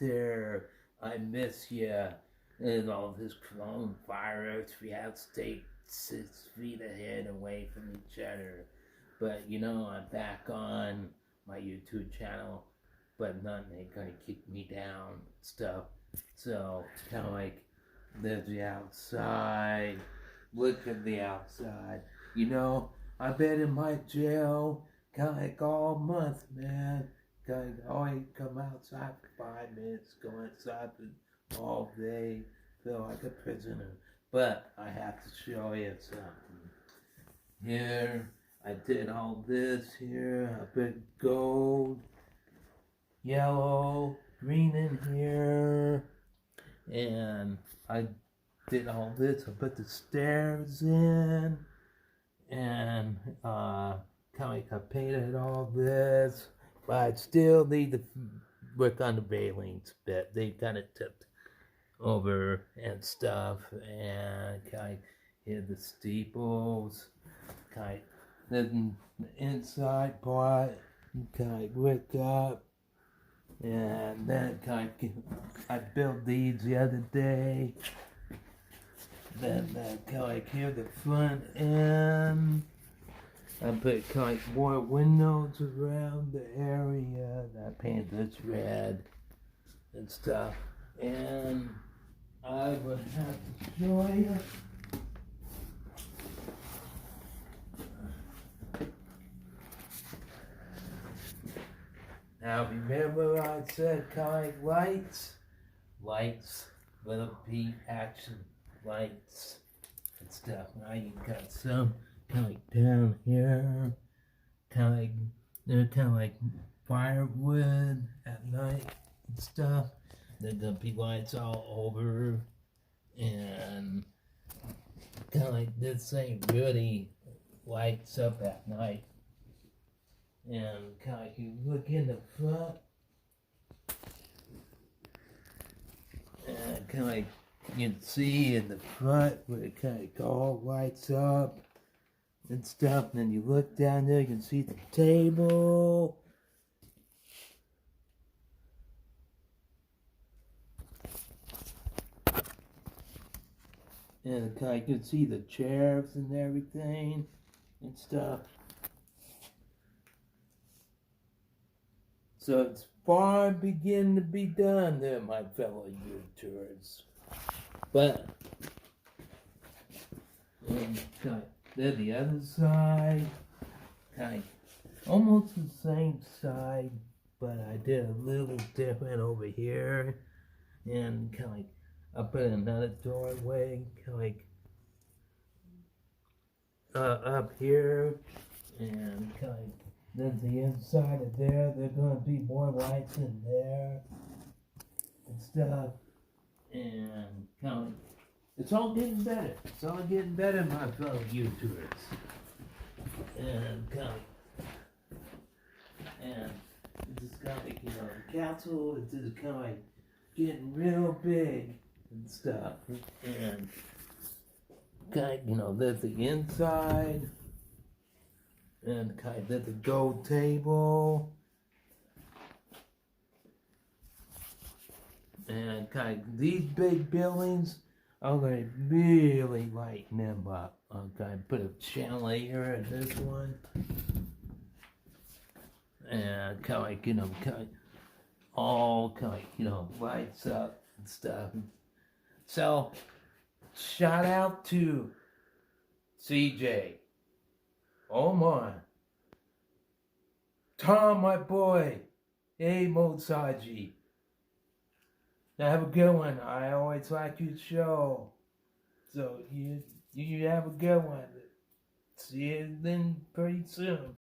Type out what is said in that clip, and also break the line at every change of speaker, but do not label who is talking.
there. I miss you. And all this coronavirus, we have to stay 6 feet ahead away from each other. But you know, I'm back on my YouTube channel, but nothing ain't gonna kick me down and stuff. So it's kind of like there's the outside. Look at the outside. You know, I've been in my jail kind of like all month, man. Kind of always come outside for 5 minutes, go inside for all day, feel like a prisoner. But I have to show you something. Here, I did all this here. I put gold, yellow, green in here. And I did all this. I put the stairs in. And kind of like I painted all this. But I still need to work on the railings a bit. They kind of tipped over and stuff. And kind of hit the steeples. Kind of then the inside part, kind of wick up, and then kind of I built these the other day. Then kind of like here the front end, I put kind of more windows around the area. I painted this red and stuff, and I would have to show you. Now remember I said kind of lights? Lights, little P action lights and stuff. Now you got some kind of like down here, kind of like, they're kind of like firewood at night and stuff. There's gonna be lights all over, and kind of like this thing really lights up at night. And kind of you look in the front, and kind of like you can see in the front where it kind of all lights up and stuff. And then you look down there, you can see the table. And kind of you can see the chairs and everything and stuff. So it's far beginning to be done there, my fellow YouTubers. But, kind of, then the other side, kind of almost the same side, but I did a little different over here. And kind of like, I put another doorway, kind of like, up here, and kind of like, then the inside of there, there's going to be more lights in there and stuff. And kind of, it's all getting better. It's all getting better, my fellow YouTubers. And kind of, and it's just kind of like, you know, the castle is just kind of like getting real big and stuff. And kind of, you know, there's the inside. And kind of there's the gold table. And kind of these big buildings, I'm going to really lighten them up. I'm going to put a chandelier in this one. And kind of like, you know, kind of all kind of, you know, lights up and stuff. So, shout out to CJ. Omar, Tom, my boy, hey Mosaji. Now have a good one. I always like your show. So you have a good one. See you then pretty soon.